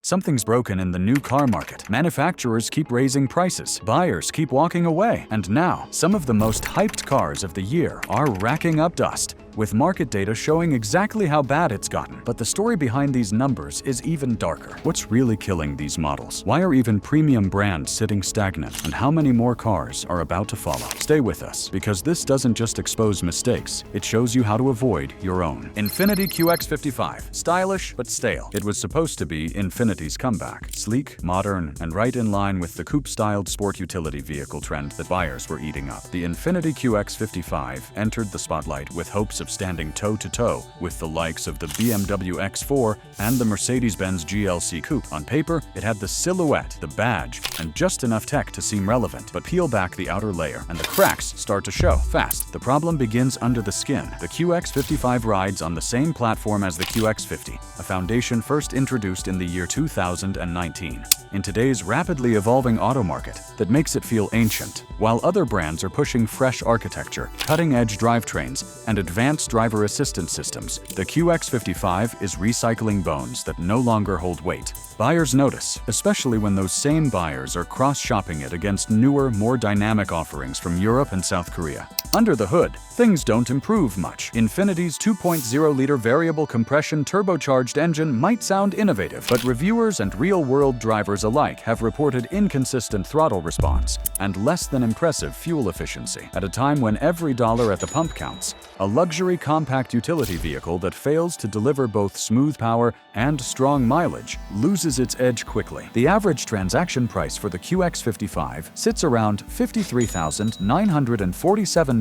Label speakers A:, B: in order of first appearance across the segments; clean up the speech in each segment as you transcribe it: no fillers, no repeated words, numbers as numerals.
A: Something's broken in the new car market. Manufacturers keep raising prices, buyers keep walking away, and now some of the most hyped cars of the year are racking up dust, with market data showing exactly how bad it's gotten. But the story behind these numbers is even darker. What's really killing these models? Why are even premium brands sitting stagnant? And how many more cars are about to follow? Stay with us, because this doesn't just expose mistakes, it shows you how to avoid your own. Infiniti QX55. Stylish but stale. It was supposed to be Infiniti's comeback. Sleek, modern, and right in line with the coupe-styled sport utility vehicle trend that buyers were eating up. The Infiniti QX55 entered the spotlight with hopes of standing toe-to-toe with the likes of the BMW X4 and the Mercedes-Benz GLC Coupe. On paper, it had the silhouette, the badge, and just enough tech to seem relevant, but peel back the outer layer, and the cracks start to show fast. The problem begins under the skin. The QX55 rides on the same platform as the QX50, a foundation first introduced in the year 2019. In today's rapidly evolving auto market that makes it feel ancient, while other brands are pushing fresh architecture, cutting-edge drivetrains, and advanced driver assistance systems, the QX55 is recycling bones that no longer hold weight. Buyers notice, especially when those same buyers are cross-shopping it against newer, more dynamic offerings from Europe and South Korea. Under the hood, things don't improve much. Infiniti's 2.0-liter variable compression turbocharged engine might sound innovative, but reviewers and real-world drivers alike have reported inconsistent throttle response and less than impressive fuel efficiency. At a time when every dollar at the pump counts, a luxury compact utility vehicle that fails to deliver both smooth power and strong mileage loses its edge quickly. The average transaction price for the QX55 sits around $53,947.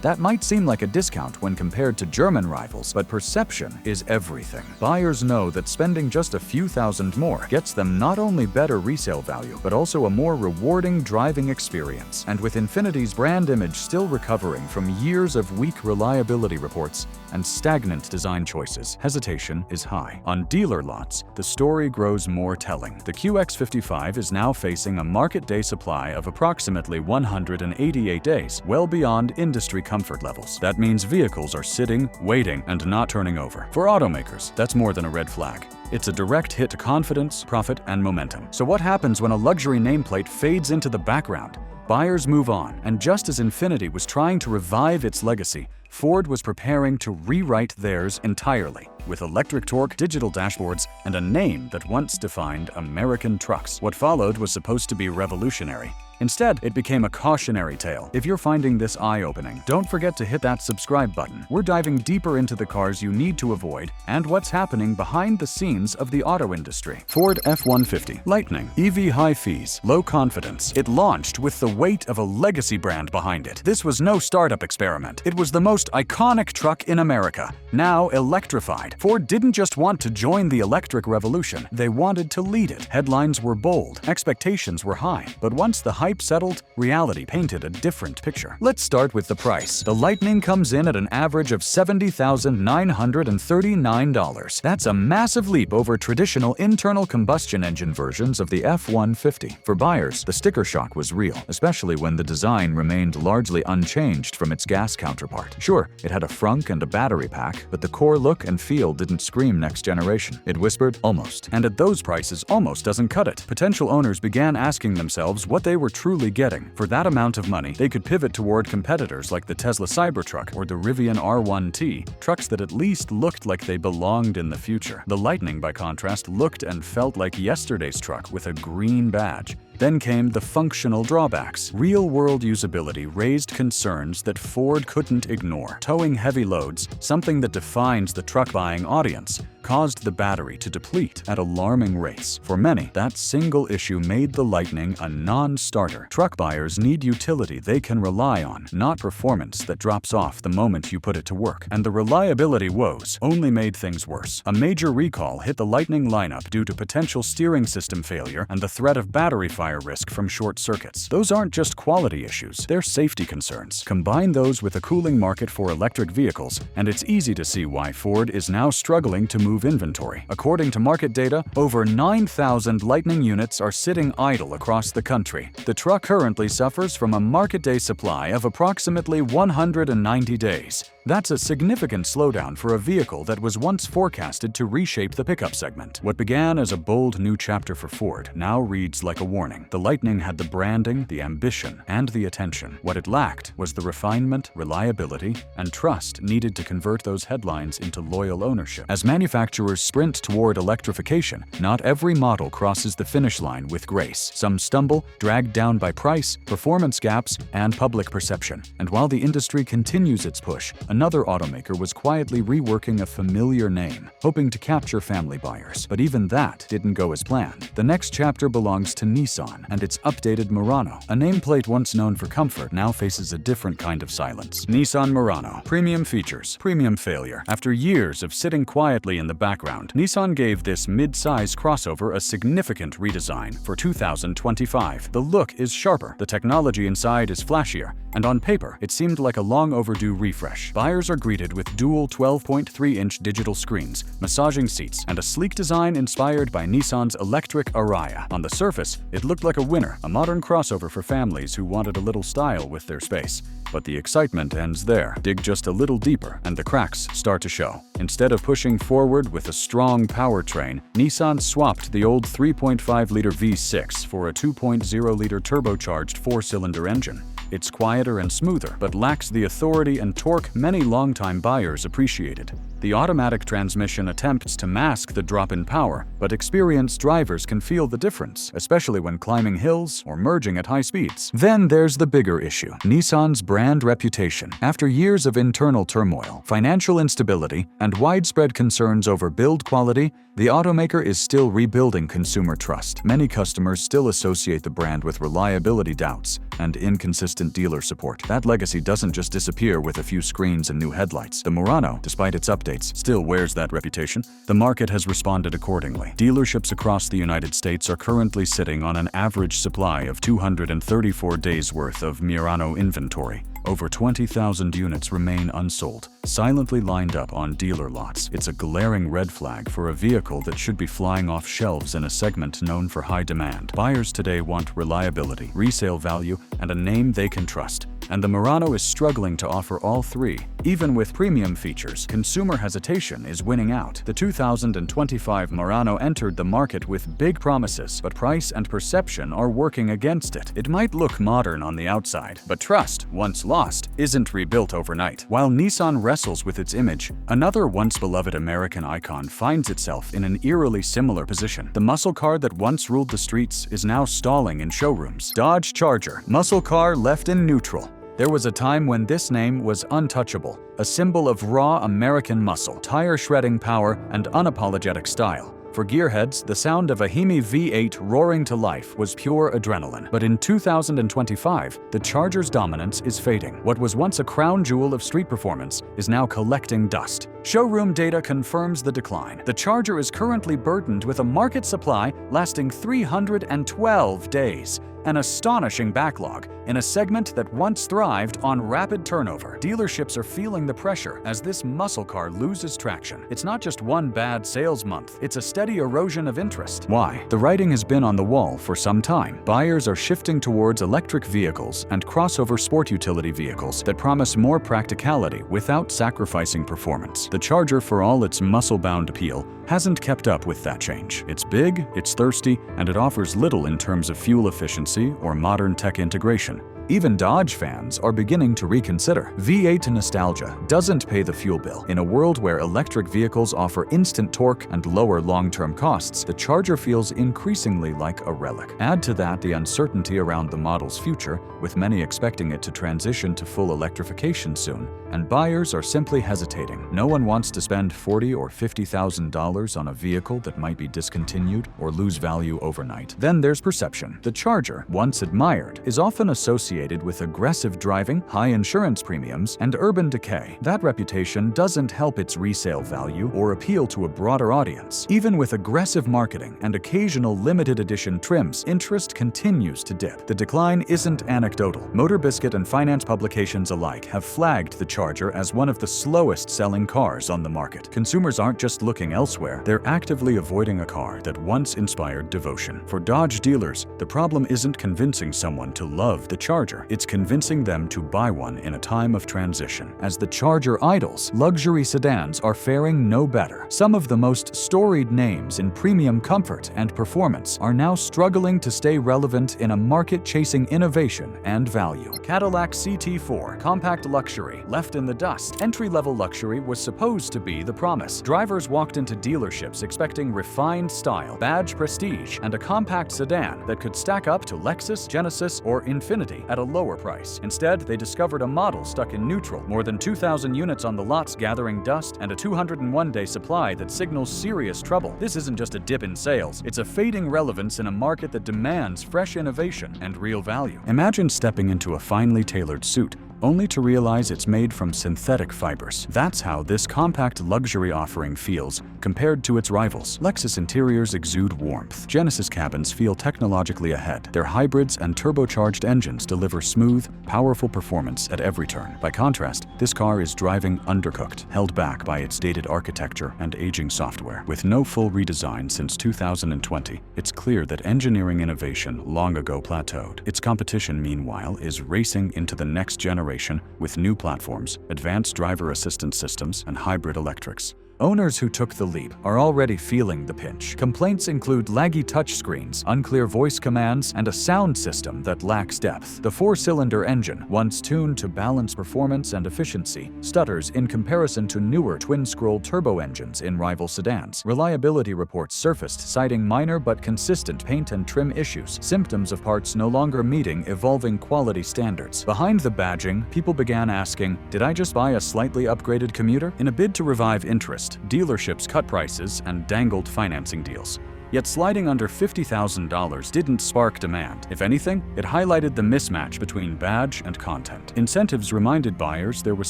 A: That might seem like a discount when compared to German rivals, but perception is everything. Buyers know that spending just a few thousand more gets them not only better resale value, but also a more rewarding driving experience. And with Infiniti's brand image still recovering from years of weak reliability reports and stagnant design choices, hesitation is high. On dealer lots, the story grows more telling. The QX55 is now facing a market day supply of approximately 188 days, well beyond industry comfort levels. That means vehicles are sitting, waiting, and not turning over. For automakers, that's more than a red flag. It's a direct hit to confidence, profit, and momentum. So what happens when a luxury nameplate fades into the background? Buyers move on, and just as Infiniti was trying to revive its legacy, Ford was preparing to rewrite theirs entirely, with electric torque, digital dashboards, and a name that once defined American trucks. What followed was supposed to be revolutionary. Instead, it became a cautionary tale. If you're finding this eye-opening, don't forget to hit that subscribe button. We're diving deeper into the cars you need to avoid and what's happening behind the scenes of the auto industry. Ford F-150. Lightning. EV high fees. Low confidence. It launched with the weight of a legacy brand behind it. This was no startup experiment. It was the most iconic truck in America, now electrified. Ford didn't just want to join the electric revolution, they wanted to lead it. Headlines were bold, expectations were high, but once the hype settled, reality painted a different picture. Let's start with the price. The Lightning comes in at an average of $70,939. That's a massive leap over traditional internal combustion engine versions of the F-150. For buyers, the sticker shock was real, especially when the design remained largely unchanged from its gas counterpart. Sure, it had a frunk and a battery pack, but the core look and feel didn't scream next generation. It whispered, almost. And at those prices, almost doesn't cut it. Potential owners began asking themselves what they were truly getting. For that amount of money, they could pivot toward competitors like the Tesla Cybertruck or the Rivian R1T, trucks that at least looked like they belonged in the future. The Lightning, by contrast, looked and felt like yesterday's truck with a green badge. Then came the functional drawbacks. Real-world usability raised concerns that Ford couldn't ignore. Towing heavy loads, something that defines the truck-buying audience, caused the battery to deplete at alarming rates. For many, that single issue made the Lightning a non-starter. Truck buyers need utility they can rely on, not performance that drops off the moment you put it to work. And the reliability woes only made things worse. A major recall hit the Lightning lineup due to potential steering system failure and the threat of battery fire risk from short circuits. Those aren't just quality issues, they're safety concerns. Combine those with a cooling market for electric vehicles, and it's easy to see why Ford is now struggling to move inventory. According to market data, over 9,000 Lightning units are sitting idle across the country. The truck currently suffers from a market day supply of approximately 190 days. That's a significant slowdown for a vehicle that was once forecasted to reshape the pickup segment. What began as a bold new chapter for Ford now reads like a warning. The Lightning had the branding, the ambition, and the attention. What it lacked was the refinement, reliability, and trust needed to convert those headlines into loyal ownership. As manufacturers sprint toward electrification, not every model crosses the finish line with grace. Some stumble, dragged down by price, performance gaps, and public perception. And while the industry continues its push, another automaker was quietly reworking a familiar name, hoping to capture family buyers. But even that didn't go as planned. The next chapter belongs to Nissan and its updated Murano. A nameplate once known for comfort now faces a different kind of silence. Nissan Murano. Premium features, premium failure. After years of sitting quietly in the background, Nissan gave this mid-size crossover a significant redesign for 2025. The look is sharper, the technology inside is flashier, and on paper, it seemed like a long overdue refresh. Buyers are greeted with dual 12.3-inch digital screens, massaging seats, and a sleek design inspired by Nissan's electric Ariya. On the surface, it looked like a winner, a modern crossover for families who wanted a little style with their space. But the excitement ends there. Dig just a little deeper, and the cracks start to show. Instead of pushing forward with a strong powertrain, Nissan swapped the old 3.5-liter V6 for a 2.0-liter turbocharged four-cylinder engine. It's quieter and smoother, but lacks the authority and torque many longtime buyers appreciated. The automatic transmission attempts to mask the drop in power, but experienced drivers can feel the difference, especially when climbing hills or merging at high speeds. Then there's the bigger issue: Nissan's brand reputation. After years of internal turmoil, financial instability, and widespread concerns over build quality, the automaker is still rebuilding consumer trust. Many customers still associate the brand with reliability doubts and inconsistent dealer support. That legacy doesn't just disappear with a few screens and new headlights. The Murano, despite its updates, still wears that reputation. The market has responded accordingly. Dealerships across the United States are currently sitting on an average supply of 234 days' worth of Murano inventory. Over 20,000 units remain unsold, silently lined up on dealer lots. It's a glaring red flag for a vehicle that should be flying off shelves in a segment known for high demand. Buyers today want reliability, resale value, and a name they can trust. And the Murano is struggling to offer all three. Even with premium features, consumer hesitation is winning out. The 2025 Murano entered the market with big promises, but price and perception are working against it. It might look modern on the outside, but trust, once lost, isn't rebuilt overnight. While Nissan wrestles with its image, another once-beloved American icon finds itself in an eerily similar position. The muscle car that once ruled the streets is now stalling in showrooms. Dodge Charger, muscle car left in neutral. There was a time when this name was untouchable, a symbol of raw American muscle, tire-shredding power, and unapologetic style. For gearheads, the sound of a Hemi V8 roaring to life was pure adrenaline. But in 2025, the Charger's dominance is fading. What was once a crown jewel of street performance is now collecting dust. Showroom data confirms the decline. The Charger is currently burdened with a market supply lasting 312 days. An astonishing backlog in a segment that once thrived on rapid turnover. Dealerships are feeling the pressure as this muscle car loses traction. It's not just one bad sales month, it's a steady erosion of interest. Why? The writing has been on the wall for some time. Buyers are shifting towards electric vehicles and crossover sport utility vehicles that promise more practicality without sacrificing performance. The Charger, for all its muscle-bound appeal, hasn't kept up with that change. It's big, it's thirsty, and it offers little in terms of fuel efficiency or modern tech integration. Even Dodge fans are beginning to reconsider. V8 nostalgia doesn't pay the fuel bill. In a world where electric vehicles offer instant torque and lower long-term costs, the Charger feels increasingly like a relic. Add to that the uncertainty around the model's future, with many expecting it to transition to full electrification soon, and buyers are simply hesitating. No one wants to spend $40,000 or $50,000 on a vehicle that might be discontinued or lose value overnight. Then there's perception. The Charger, once admired, is often associated with aggressive driving, high insurance premiums, and urban decay. That reputation doesn't help its resale value or appeal to a broader audience. Even with aggressive marketing and occasional limited edition trims, interest continues to dip. The decline isn't anecdotal. Motor Biscuit and finance publications alike have flagged the Charger as one of the slowest selling cars on the market. Consumers aren't just looking elsewhere, they're actively avoiding a car that once inspired devotion. For Dodge dealers, the problem isn't convincing someone to love the Charger. charger, it's convincing them to buy one in a time of transition. As the charger idles, luxury sedans are faring no better. Some of the most storied names in premium comfort and performance are now struggling to stay relevant in a market chasing innovation and value. Cadillac CT4, compact luxury, left in the dust. Entry-level luxury was supposed to be the promise. Drivers walked into dealerships expecting refined style, badge prestige, and a compact sedan that could stack up to Lexus, Genesis, or Infiniti at a lower price. Instead, they discovered a model stuck in neutral, more than 2,000 units on the lots gathering dust, and a 201-day supply that signals serious trouble. This isn't just a dip in sales, it's a fading relevance in a market that demands fresh innovation and real value. Imagine stepping into a finely tailored suit, only to realize it's made from synthetic fibers. That's how this compact luxury offering feels compared to its rivals. Lexus interiors exude warmth. Genesis cabins feel technologically ahead. Their hybrids and turbocharged engines deliver smooth, powerful performance at every turn. By contrast, this car is driving undercooked, held back by its dated architecture and aging software. With no full redesign since 2020, it's clear that engineering innovation long ago plateaued. Its competition, meanwhile, is racing into the next generation with new platforms, advanced driver assistance systems, and hybrid electrics. Owners who took the leap are already feeling the pinch. Complaints include laggy touchscreens, unclear voice commands, and a sound system that lacks depth. The four-cylinder engine, once tuned to balance performance and efficiency, stutters in comparison to newer twin-scroll turbo engines in rival sedans. Reliability reports surfaced citing minor but consistent paint and trim issues, symptoms of parts no longer meeting evolving quality standards. Behind the badging, people began asking, did I just buy a slightly upgraded commuter? In a bid to revive interest, dealerships cut prices and dangled financing deals. Yet sliding under $50,000 didn't spark demand. If anything, it highlighted the mismatch between badge and content. Incentives reminded buyers there was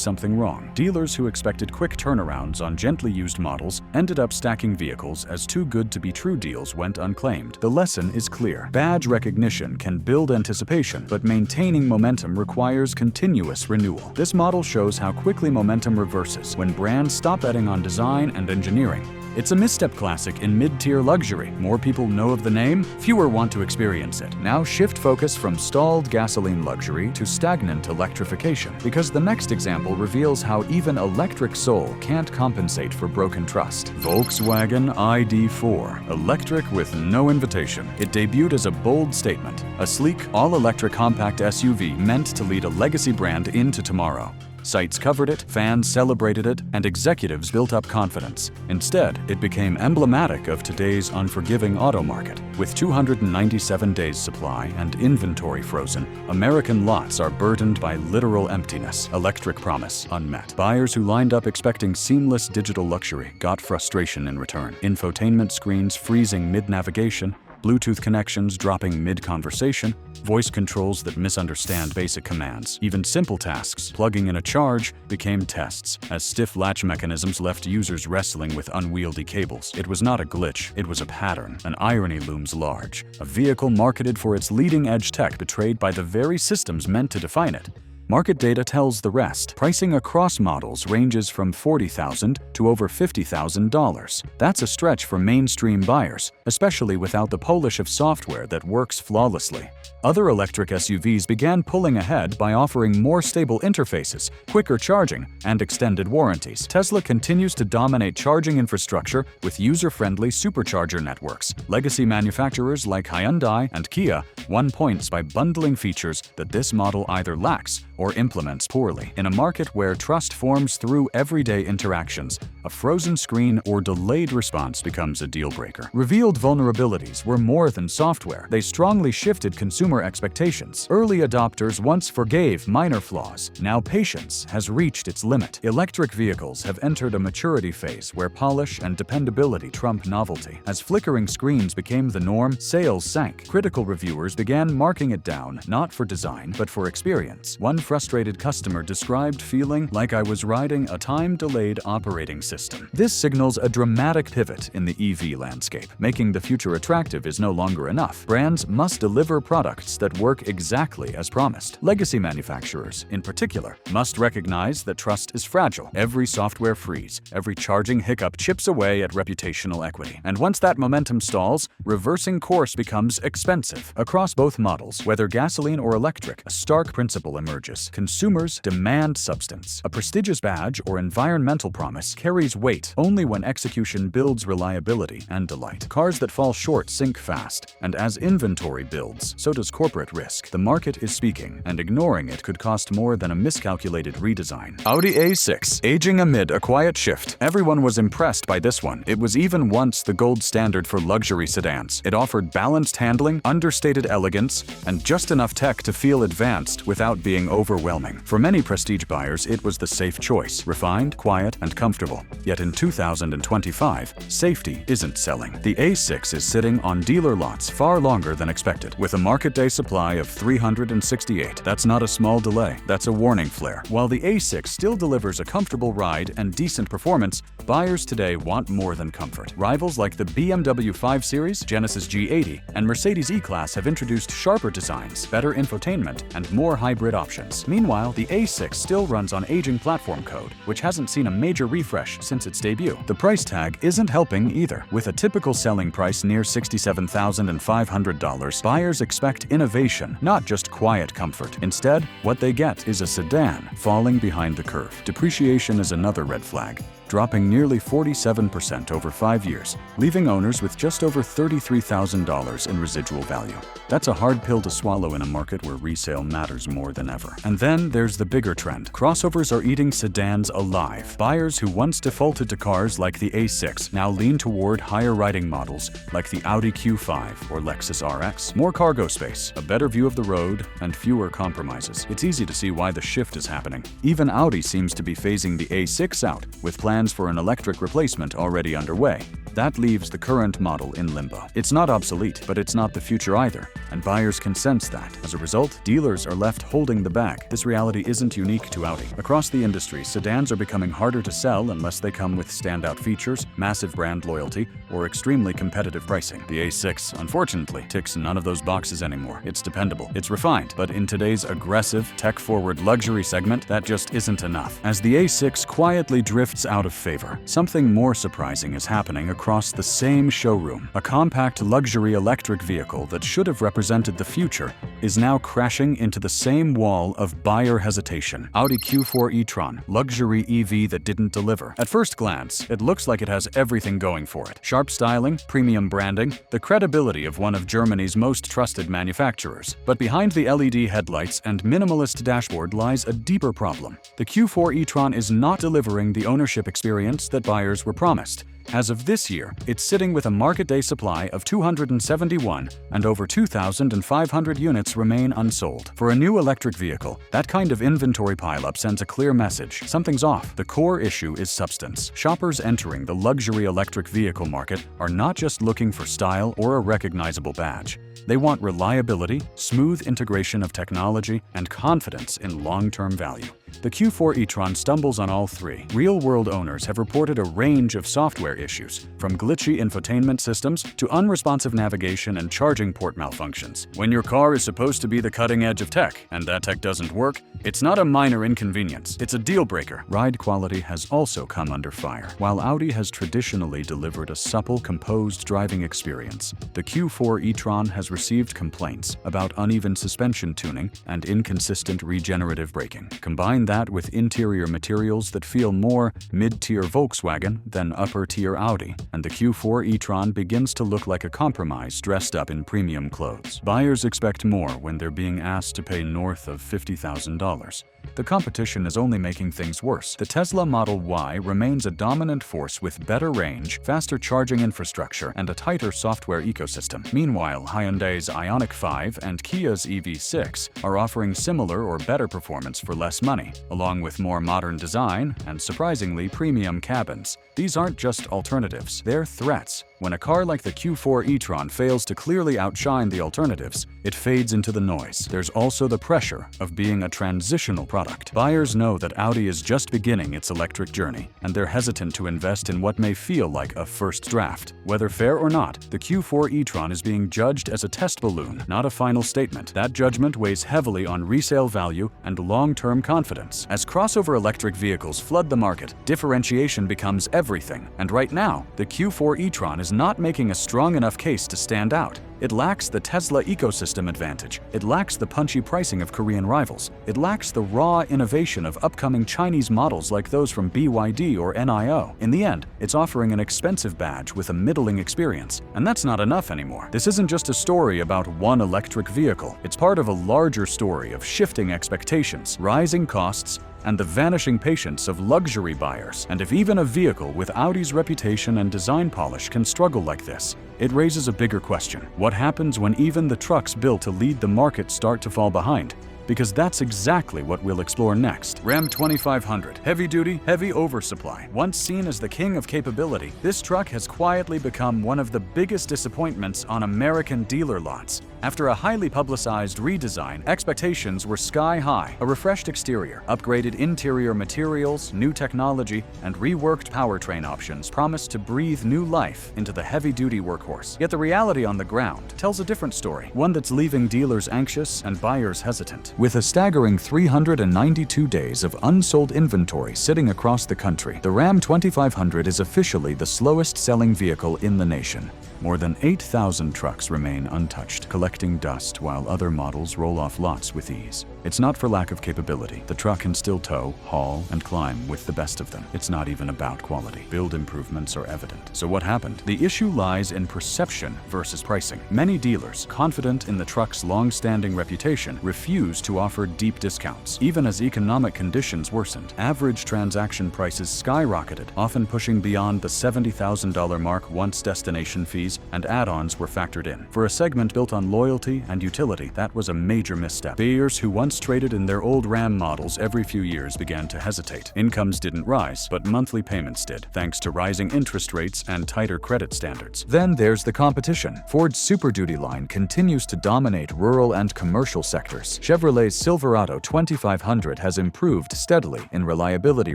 A: something wrong. Dealers who expected quick turnarounds on gently used models ended up stacking vehicles as too good to be true deals went unclaimed. The lesson is clear. Badge recognition can build anticipation, but maintaining momentum requires continuous renewal. This model shows how quickly momentum reverses when brands stop betting on design and engineering. It's a misstep classic in mid-tier luxury. More people know of the name, fewer want to experience it. Now shift focus from stalled gasoline luxury to stagnant electrification, because the next example reveals how even electric soul can't compensate for broken trust. Volkswagen ID4, electric with no invitation. It debuted as a bold statement, a sleek, all-electric compact SUV meant to lead a legacy brand into tomorrow. Sites covered it, fans celebrated it, and executives built up confidence. Instead, it became emblematic of today's unforgiving auto market. With 297 days supply and inventory frozen, American lots are burdened by literal emptiness, electric promise unmet. Buyers who lined up expecting seamless digital luxury got frustration in return. Infotainment screens freezing mid-navigation, Bluetooth connections dropping mid-conversation, voice controls that misunderstand basic commands. Even simple tasks, plugging in a charge, became tests, as stiff latch mechanisms left users wrestling with unwieldy cables. It was not a glitch, it was a pattern. An irony looms large. A vehicle marketed for its leading-edge tech betrayed by the very systems meant to define it. Market data tells the rest. Pricing across models ranges from $40,000 to over $50,000. That's a stretch for mainstream buyers, especially without the polish of software that works flawlessly. Other electric SUVs began pulling ahead by offering more stable interfaces, quicker charging, and extended warranties. Tesla continues to dominate charging infrastructure with user-friendly supercharger networks. Legacy manufacturers like Hyundai and Kia won points by bundling features that this model either lacks or implements poorly. In a market where trust forms through everyday interactions, a frozen screen or delayed response becomes a deal-breaker. Revealed vulnerabilities were more than software. They strongly shifted consumer expectations. Early adopters once forgave minor flaws. Now patience has reached its limit. Electric vehicles have entered a maturity phase where polish and dependability trump novelty. As flickering screens became the norm, sales sank. Critical reviewers began marking it down, not for design, but for experience. One frustrated customer described feeling like I was riding a time-delayed operating system. This signals a dramatic pivot in the EV landscape. Making the future attractive is no longer enough. Brands must deliver products that work exactly as promised. Legacy manufacturers, in particular, must recognize that trust is fragile. Every software freeze, every charging hiccup chips away at reputational equity. And once that momentum stalls, reversing course becomes expensive. Across both models, whether gasoline or electric, a stark principle emerges. Consumers demand substance. A prestigious badge or environmental promise carries weight only when execution builds reliability and delight. Cars that fall short sink fast, and as inventory builds, so does corporate risk. The market is speaking, and ignoring it could cost more than a miscalculated redesign. Audi A6, aging amid a quiet shift. Everyone was impressed by this one. It was even once the gold standard for luxury sedans. It offered balanced handling, understated elegance, and just enough tech to feel advanced without being overwhelming. For many prestige buyers, it was the safe choice. Refined, quiet, and comfortable. Yet in 2025, safety isn't selling. The A6 is sitting on dealer lots far longer than expected, with a market day supply of 368. That's not a small delay, that's a warning flare. While the A6 still delivers a comfortable ride and decent performance, buyers today want more than comfort. Rivals like the BMW 5 Series, Genesis G80, and Mercedes E-Class have introduced sharper designs, better infotainment, and more hybrid options. Meanwhile, the A6 still runs on aging platform code, which hasn't seen a major refresh since its debut. The price tag isn't helping either. With a typical selling price near $67,500, buyers expect innovation, not just quiet comfort. Instead, what they get is a sedan falling behind the curve. Depreciation is another red flag, dropping nearly 47% over 5 years, leaving owners with just over $33,000 in residual value. That's a hard pill to swallow in a market where resale matters more than ever. And then there's the bigger trend. Crossovers are eating sedans alive. Buyers who once defaulted to cars like the A6 now lean toward higher riding models like the Audi Q5 or Lexus RX. More cargo space, a better view of the road, and fewer compromises. It's easy to see why the shift is happening. Even Audi seems to be phasing the A6 out, with plans for an electric replacement already underway. That leaves the current model in limbo. It's not obsolete, but it's not the future either, and buyers can sense that. As a result, dealers are left holding the bag. This reality isn't unique to Audi. Across the industry, sedans are becoming harder to sell unless they come with standout features, massive brand loyalty, or extremely competitive pricing. The A6, unfortunately, ticks none of those boxes anymore. It's dependable, it's refined, but in today's aggressive, tech-forward luxury segment, that just isn't enough. As the A6 quietly drifts out of favor, something more surprising is happening across the same showroom. A compact luxury electric vehicle that should have represented the future is now crashing into the same wall of buyer hesitation. Audi Q4 e-tron, luxury EV that didn't deliver. At first glance, it looks like it has everything going for it. Sharp styling, premium branding, the credibility of one of Germany's most trusted manufacturers. But behind the LED headlights and minimalist dashboard lies a deeper problem. The Q4 e-tron is not delivering the ownership experience that buyers were promised. As of this year, it's sitting with a market day supply of 271, and over 2,500 units remain unsold. For a new electric vehicle, that kind of inventory pileup sends a clear message. Something's off. The core issue is substance. Shoppers entering the luxury electric vehicle market are not just looking for style or a recognizable badge. They want reliability, smooth integration of technology, and confidence in long-term value. The Q4 e-tron stumbles on all three. Real-world owners have reported a range of software issues, from glitchy infotainment systems to unresponsive navigation and charging port malfunctions. When your car is supposed to be the cutting edge of tech, and that tech doesn't work, it's not a minor inconvenience, it's a deal-breaker. Ride quality has also come under fire. While Audi has traditionally delivered a supple, composed driving experience, the Q4 e-tron has received complaints about uneven suspension tuning and inconsistent regenerative braking. Combine that with interior materials that feel more mid-tier Volkswagen than upper-tier Audi, and the Q4 e-tron begins to look like a compromise dressed up in premium clothes. Buyers expect more when they're being asked to pay north of $50,000. The competition is only making things worse. The Tesla Model Y remains a dominant force with better range, faster charging infrastructure, and a tighter software ecosystem. Meanwhile, Hyundai's Ioniq 5 and Kia's EV6 are offering similar or better performance for less money, along with more modern design and, surprisingly, premium cabins. These aren't just alternatives, they're threats. When a car like the Q4 e-tron fails to clearly outshine the alternatives, it fades into the noise. There's also the pressure of being a transitional product. Buyers know that Audi is just beginning its electric journey, and they're hesitant to invest in what may feel like a first draft. Whether fair or not, the Q4 e-tron is being judged as a test balloon, not a final statement. That judgment weighs heavily on resale value and long-term confidence. As crossover electric vehicles flood the market, differentiation becomes everything. And right now, the Q4 e-tron is not making a strong enough case to stand out. It lacks the Tesla ecosystem advantage. It lacks the punchy pricing of Korean rivals. It lacks the raw innovation of upcoming Chinese models like those from BYD or NIO. In the end, it's offering an expensive badge with a middling experience. And that's not enough anymore. This isn't just a story about one electric vehicle. It's part of a larger story of shifting expectations, rising costs, and the vanishing patience of luxury buyers. And if even a vehicle with Audi's reputation and design polish can struggle like this, it raises a bigger question. What happens when even the trucks built to lead the market start to fall behind? Because that's exactly what we'll explore next. Ram 2500. Heavy-duty, heavy oversupply. Once seen as the king of capability, this truck has quietly become one of the biggest disappointments on American dealer lots. After a highly publicized redesign, expectations were sky-high. A refreshed exterior, upgraded interior materials, new technology, and reworked powertrain options promised to breathe new life into the heavy-duty workhorse. Yet the reality on the ground tells a different story, one that's leaving dealers anxious and buyers hesitant. With a staggering 392 days of unsold inventory sitting across the country, the Ram 2500 is officially the slowest-selling vehicle in the nation. More than 8,000 trucks remain untouched, collecting dust while other models roll off lots with ease. It's not for lack of capability. The truck can still tow, haul, and climb with the best of them. It's not even about quality. Build improvements are evident. So what happened? The issue lies in perception versus pricing. Many dealers, confident in the truck's long-standing reputation, refuse to offer deep discounts. Even as economic conditions worsened, average transaction prices skyrocketed, often pushing beyond the $70,000 mark once destination fees and add-ons were factored in. For a segment built on loyalty and utility, that was a major misstep. Buyers who once traded in their old Ram models every few years began to hesitate. Incomes didn't rise, but monthly payments did, thanks to rising interest rates and tighter credit standards. Then there's the competition. Ford's Super Duty line continues to dominate rural and commercial sectors. Chevrolet's Silverado 2500 has improved steadily in reliability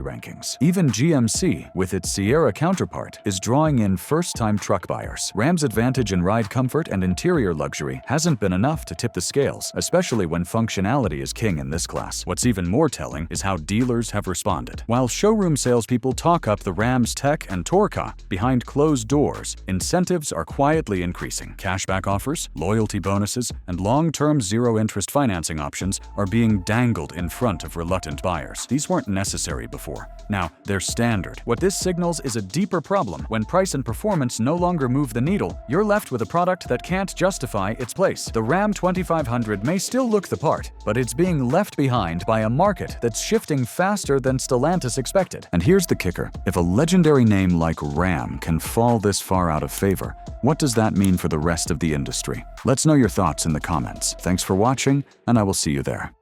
A: rankings. Even GMC, with its Sierra counterpart, is drawing in first-time truck buyers. Ram's advantage in ride comfort and interior luxury hasn't been enough to tip the scales, especially when functionality is king in this class. What's even more telling is how dealers have responded. While showroom salespeople talk up the Ram's tech and torque, behind closed doors, incentives are quietly increasing. Cashback offers, loyalty bonuses, and long-term zero-interest financing options are being dangled in front of reluctant buyers. These weren't necessary before. Now, they're standard. What this signals is a deeper problem. When price and performance no longer move the needle, you're left with a product that can't justify its place. The Ram 2500 may still look the part, but it's being left behind by a market that's shifting faster than Stellantis expected. And here's the kicker. If a legendary name like Ram can fall this far out of favor, what does that mean for the rest of the industry? Let's know your thoughts in the comments. Thanks for watching, and I will see you there.